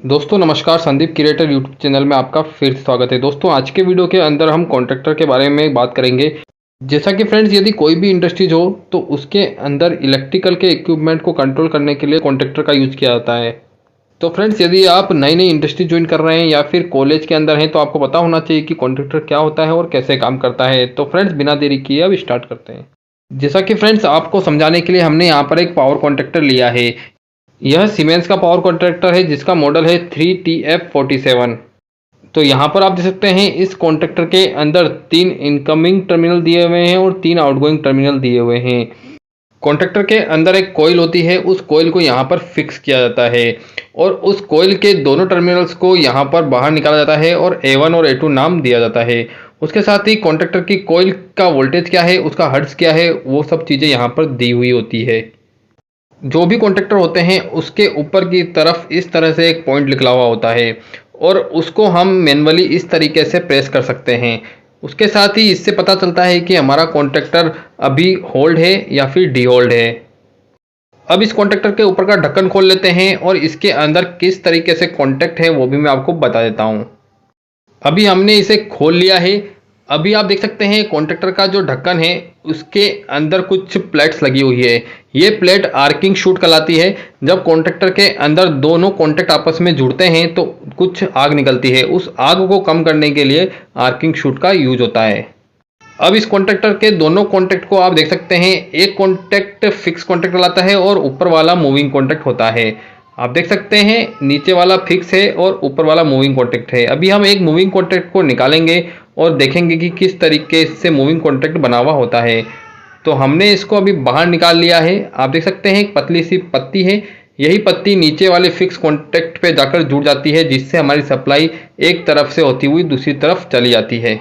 दोस्तों नमस्कार, Sandeep creator YouTube channel में आपका फिर से स्वागत है। दोस्तों आज के वीडियो के अंदर हम कॉन्ट्रैक्टर के बारे में बात करेंगे। जैसा कि फ्रेंड्स, यदि कोई भी इंडस्ट्रीज हो तो उसके अंदर इलेक्ट्रिकल के इक्विपमेंट को कंट्रोल करने के लिए कॉन्ट्रैक्टर का यूज़ किया जाता है। तो फ्रेंड्स, यदि आप नई नई इंडस्ट्री ज्वाइन कर रहे हैं या फिर कॉलेज के अंदर हैं तो आपको पता होना चाहिए कि कॉन्ट्रैक्टर क्या होता है और कैसे काम करता है। तो फ्रेंड्स, बिना देरी किए अब स्टार्ट करते हैं। जैसा कि फ्रेंड्स, आपको समझाने के लिए हमने यहाँ पर एक पावर कॉन्ट्रैक्टर लिया है। यह सीमेंस का पावर कॉन्ट्रैक्टर है जिसका मॉडल है 3TF47। तो यहाँ पर आप देख सकते हैं इस कॉन्ट्रैक्टर के अंदर 3 इनकमिंग टर्मिनल दिए हुए हैं और 3 आउटगोइंग टर्मिनल दिए हुए हैं। कॉन्ट्रैक्टर के अंदर एक कॉइल होती है, उस कॉइल को यहाँ पर फिक्स किया जाता है और उस कॉइल के दोनों टर्मिनल्स को यहाँ पर बाहर निकाला जाता है और A1 और A2 नाम दिया जाता है। उसके साथ ही कॉन्ट्रैक्टर की कॉइल का वोल्टेज क्या है, उसका हर्ट्ज क्या है, वो सब चीज़ें यहाँ पर दी हुई होती है। जो भी कॉन्ट्रैक्टर होते हैं उसके ऊपर की तरफ इस तरह से एक पॉइंट निकला हुआ होता है और उसको हम मैन्युअली इस तरीके से प्रेस कर सकते हैं। उसके साथ ही इससे पता चलता है कि हमारा कॉन्ट्रैक्टर अभी होल्ड है या फिर डी होल्ड है। अब इस कॉन्ट्रैक्टर के ऊपर का ढक्कन खोल लेते हैं और इसके अंदर किस तरीके से कॉन्टैक्ट है वो भी मैं आपको बता देता हूँ। अभी हमने इसे खोल लिया है। अभी आप देख सकते हैं कॉन्ट्रैक्टर का जो ढक्कन है उसके अंदर कुछ प्लेट्स लगी हुई है। ये प्लेट आर्किंग शूट कहलाती है। जब कॉन्ट्रैक्टर के अंदर दोनों कॉन्टैक्ट आपस में जुड़ते हैं तो कुछ आग निकलती है। उस आग को कम करने के लिए आर्किंग शूट का यूज होता है। अब इस कॉन्ट्रैक्टर के दोनों कॉन्टैक्ट को आप देख सकते हैं, एक कॉन्टैक्ट फिक्स कॉन्टैक्ट कहलाता है और ऊपर वाला मूविंग कॉन्टैक्ट होता है। आप देख सकते हैं नीचे वाला फिक्स है और ऊपर वाला मूविंग कॉन्टैक्ट है। अभी हम एक मूविंग कॉन्टैक्ट को निकालेंगे और देखेंगे कि किस तरीके से मूविंग कॉन्टैक्ट बना हुआ होता है। तो हमने इसको अभी बाहर निकाल लिया है। आप देख सकते हैं एक पतली सी पत्ती है। यही पत्ती नीचे वाले फिक्स कॉन्टैक्ट पे जाकर जुड़ जाती है जिससे हमारी सप्लाई एक तरफ से होती हुई दूसरी तरफ चली जाती है।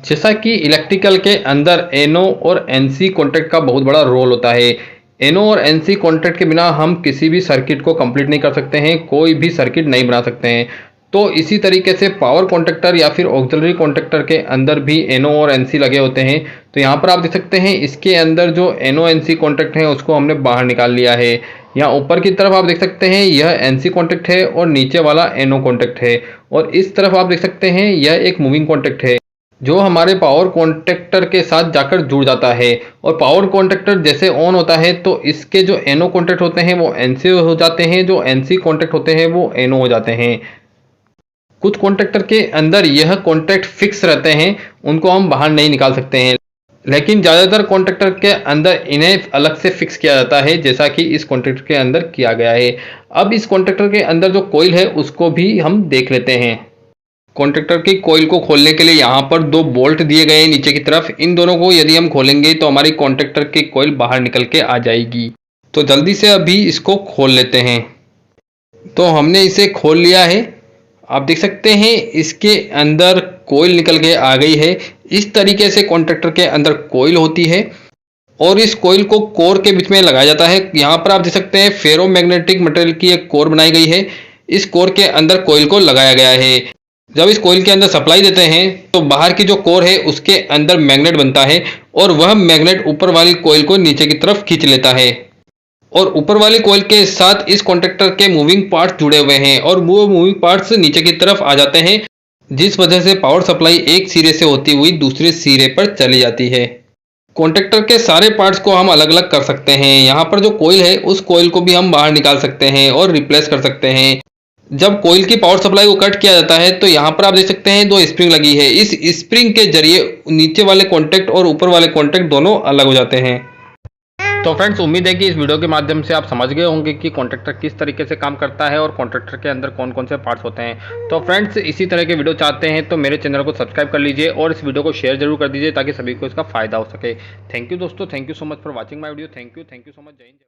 जैसा कि इलेक्ट्रिकल के अंदर NO और NC कॉन्टैक्ट का बहुत बड़ा रोल होता है। NO और NC कॉन्टैक्ट के बिना हम किसी भी सर्किट को कंप्लीट नहीं कर सकते हैं, कोई भी सर्किट नहीं बना सकते हैं। तो इसी तरीके से पावर कॉन्ट्रैक्टर या फिर ऑक्सिलरी कॉन्ट्रैक्टर के अंदर भी NO और NC लगे होते हैं। तो यहाँ पर आप देख सकते हैं इसके अंदर जो NO NC कॉन्ट्रैक्ट है उसको हमने बाहर निकाल लिया है। यहाँ ऊपर की तरफ आप देख सकते हैं यह NC कॉन्ट्रैक्ट है और नीचे वाला NO कॉन्ट्रैक्ट है और इस तरफ आप देख सकते हैं यह एक मूविंग कॉन्ट्रैक्ट है जो हमारे पावर कॉन्ट्रैक्टर के साथ जाकर जुड़ जाता है। और पावर कॉन्ट्रैक्टर जैसे ऑन होता है तो इसके जो NO कॉन्ट्रैक्ट होते हैं वो NC हो जाते हैं, जो NC कॉन्ट्रैक्ट होते हैं वो NO हो जाते हैं। कुछ कॉन्ट्रैक्टर के अंदर यह कॉन्ट्रैक्ट फिक्स रहते हैं, उनको हम बाहर नहीं निकाल सकते हैं, लेकिन ज़्यादातर कॉन्ट्रैक्टर के अंदर इन्हें अलग से फिक्स किया जाता है जैसा कि इस कॉन्ट्रैक्टर के अंदर किया गया है। अब इस कॉन्ट्रैक्टर के अंदर जो कॉइल है उसको भी हम देख लेते हैं। कॉन्ट्रैक्टर की कॉइल को खोलने के लिए यहाँ पर 2 बोल्ट दिए गए हैं नीचे की तरफ। इन दोनों को यदि हम खोलेंगे तो हमारी कॉन्ट्रैक्टर की कॉइल बाहर निकल के आ जाएगी। तो जल्दी से अभी इसको खोल लेते हैं। तो हमने इसे खोल लिया है। आप देख सकते हैं इसके अंदर कॉइल निकल के आ गई है। इस तरीके से कॉन्ट्रैक्टर के अंदर कॉइल होती है और इस कॉइल को कोर के बीच में लगाया जाता है। यहाँ पर आप देख सकते हैं फेरोमैग्नेटिक मटेरियल की एक कोर बनाई गई है। इस कोर के अंदर कॉइल को लगाया गया है। जब इस कॉइल के अंदर सप्लाई देते हैं तो बाहर की जो कोर है उसके अंदर मैग्नेट बनता है और वह मैग्नेट ऊपर वाली कॉइल को नीचे की तरफ खींच लेता है और ऊपर वाली कॉइल के साथ इस कॉन्ट्रैक्टर के मूविंग पार्ट्स जुड़े हुए हैं और वो मूविंग पार्ट्स नीचे की तरफ आ जाते हैं, जिस वजह से पावर सप्लाई एक सिरे से होती हुई दूसरे सिरे पर चली जाती है। कॉन्ट्रैक्टर के सारे पार्ट्स को हम अलग अलग कर सकते हैं। यहाँ पर जो कॉइल है उस कॉइल को भी हम बाहर निकाल सकते हैं और रिप्लेस कर सकते हैं। जब कॉइल की पावर सप्लाई को कट किया जाता है तो यहाँ पर आप देख सकते हैं 2 स्प्रिंग लगी है। इस स्प्रिंग के जरिए नीचे वाले कॉन्टैक्ट और ऊपर वाले कॉन्टैक्ट दोनों अलग हो जाते हैं। तो फ्रेंड्स, उम्मीद है कि इस वीडियो के माध्यम से आप समझ गए होंगे कि कॉन्ट्रैक्टर किस तरीके से काम करता है और कॉन्ट्रैक्टर के अंदर कौन कौन से पार्ट्स होते हैं। तो फ्रेंड्स, इसी तरह के वीडियो चाहते हैं तो मेरे चैनल को सब्सक्राइब कर लीजिए और इस वीडियो को शेयर जरूर कर दीजिए ताकि सभी को इसका फायदा हो सके। थैंक यू दोस्तों, thank you so much for watching my video. Thank you so much. जय हिंद।